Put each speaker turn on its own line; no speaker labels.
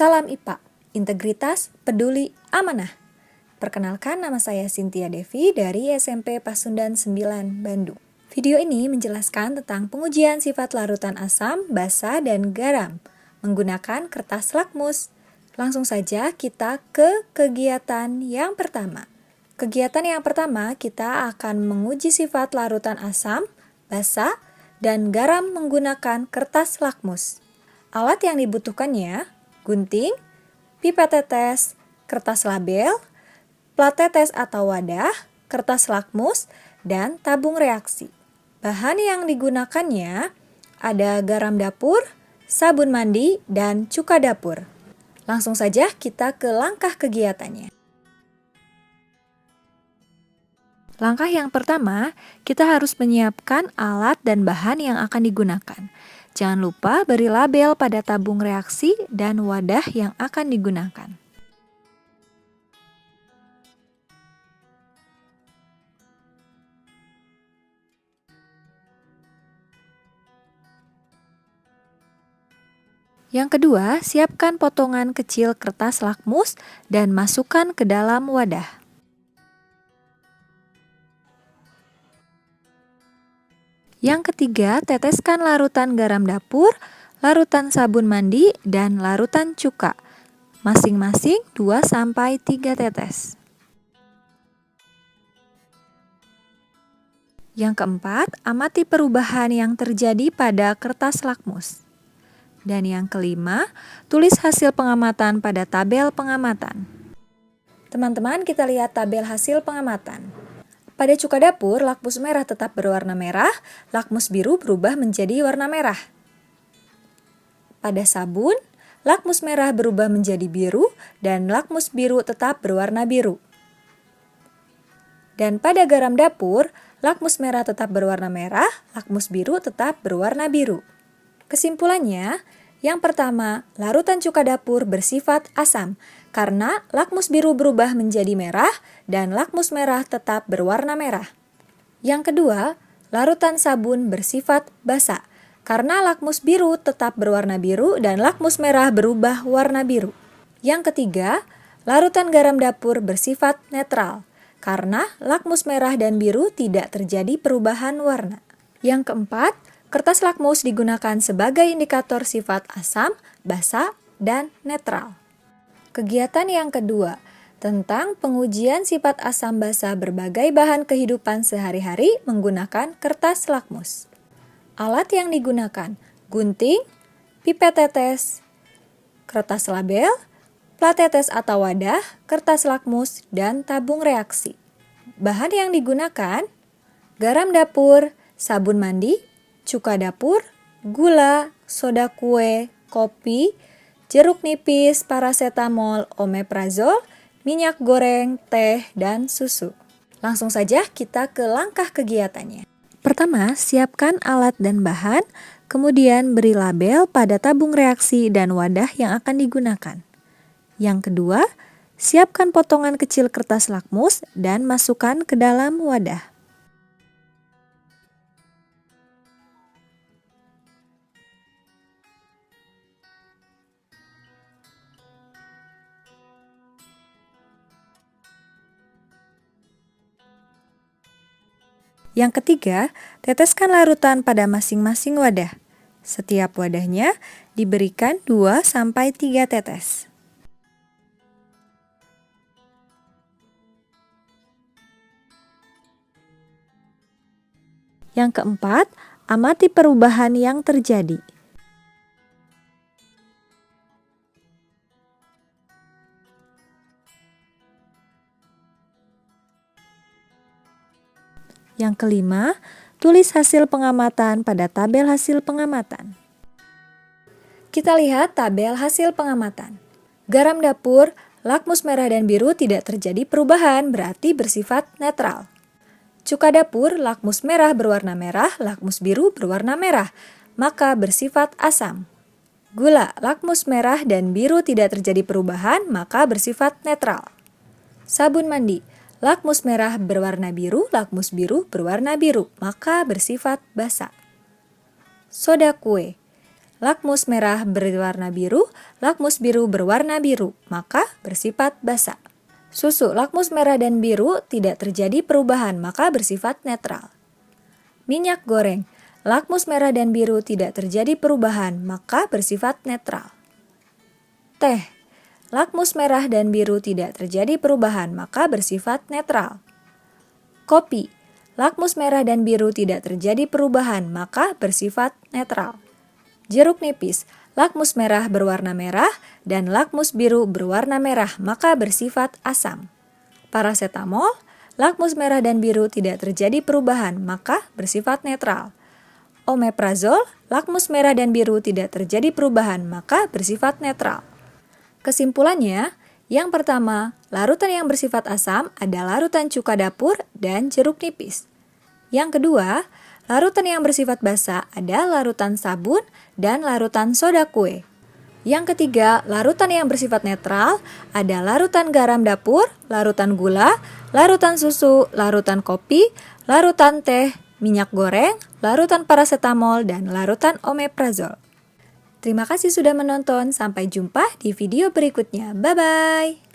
Salam IPA, Integritas, Peduli, Amanah. Perkenalkan, nama saya Cynthia Devi dari SMP Pasundan 9, Bandung. Video ini menjelaskan tentang pengujian sifat larutan asam, basa, dan garam menggunakan kertas lakmus. Langsung saja kita ke kegiatan yang pertama. Kegiatan yang pertama, kita akan menguji sifat larutan asam, basa, dan garam menggunakan kertas lakmus. Alat yang dibutuhkannya, gunting, pipet tetes, kertas label, plat tetes atau wadah, kertas lakmus, dan tabung reaksi. Bahan yang digunakannya ada garam dapur, sabun mandi, dan cuka dapur. Langsung saja kita ke langkah kegiatannya. Langkah yang pertama, kita harus menyiapkan alat dan bahan yang akan digunakan. Jangan lupa beri label pada tabung reaksi dan wadah yang akan digunakan. Yang kedua, siapkan potongan kecil kertas lakmus dan masukkan ke dalam wadah. Yang ketiga, teteskan larutan garam dapur, larutan sabun mandi, dan larutan cuka, masing-masing 2-3 tetes. Yang keempat, amati perubahan yang terjadi pada kertas lakmus. Dan yang kelima, tulis hasil pengamatan pada tabel pengamatan. Teman-teman, kita lihat tabel hasil pengamatan. Pada cuka dapur, lakmus merah tetap berwarna merah, lakmus biru berubah menjadi warna merah. Pada sabun, lakmus merah berubah menjadi biru, dan lakmus biru tetap berwarna biru. Dan pada garam dapur, lakmus merah tetap berwarna merah, lakmus biru tetap berwarna biru. Kesimpulannya, yang pertama, larutan cuka dapur bersifat asam, karena lakmus biru berubah menjadi merah dan lakmus merah tetap berwarna merah. Yang kedua, larutan sabun bersifat basa, karena lakmus biru tetap berwarna biru dan lakmus merah berubah warna biru. Yang ketiga, larutan garam dapur bersifat netral, karena lakmus merah dan biru tidak terjadi perubahan warna. Yang keempat, kertas lakmus digunakan sebagai indikator sifat asam, basa, dan netral. Kegiatan yang kedua, tentang pengujian sifat asam basa berbagai bahan kehidupan sehari-hari menggunakan kertas lakmus. Alat yang digunakan, gunting, pipet tetes, kertas label, plat tetes atau wadah, kertas lakmus, dan tabung reaksi. Bahan yang digunakan, garam dapur, sabun mandi, cuka dapur, gula, soda kue, kopi, jeruk nipis, paracetamol, omeprazol, minyak goreng, teh, dan susu. Langsung saja kita ke langkah kegiatannya. Pertama, siapkan alat dan bahan, kemudian beri label pada tabung reaksi dan wadah yang akan digunakan. Yang kedua, siapkan potongan kecil kertas lakmus dan masukkan ke dalam wadah. Yang ketiga, teteskan larutan pada masing-masing wadah. Setiap wadahnya diberikan 2-3 tetes. Yang keempat, amati perubahan yang terjadi. Yang kelima, tulis hasil pengamatan pada tabel hasil pengamatan. Kita lihat tabel hasil pengamatan. Garam dapur, lakmus merah dan biru tidak terjadi perubahan, berarti bersifat netral. Cuka dapur, lakmus merah berwarna merah, lakmus biru berwarna merah, maka bersifat asam. Gula, lakmus merah dan biru tidak terjadi perubahan, maka bersifat netral. Sabun mandi, lakmus merah berwarna biru, lakmus biru berwarna biru, maka bersifat basa. Soda kue, lakmus merah berwarna biru, lakmus biru berwarna biru, maka bersifat basa. Susu lakmus merah dan biru tidak terjadi perubahan, maka bersifat netral. Minyak goreng, lakmus merah dan biru tidak terjadi perubahan, maka bersifat netral. Teh, lakmus merah dan biru tidak terjadi perubahan, maka bersifat netral. Kopi, lakmus merah dan biru tidak terjadi perubahan, maka bersifat netral. Jeruk nipis, lakmus merah berwarna merah dan lakmus biru berwarna merah, maka bersifat asam. Parasetamol, lakmus merah dan biru tidak terjadi perubahan, maka bersifat netral. Omeprazol, lakmus merah dan biru tidak terjadi perubahan, maka bersifat netral. Kesimpulannya, yang pertama, larutan yang bersifat asam adalah larutan cuka dapur dan jeruk nipis. Yang kedua, larutan yang bersifat basa ada larutan sabun dan larutan soda kue. Yang ketiga, larutan yang bersifat netral ada larutan garam dapur, larutan gula, larutan susu, larutan kopi, larutan teh, minyak goreng, larutan parasetamol, dan larutan omeprazol. Terima kasih sudah menonton, sampai jumpa di video berikutnya. Bye-bye!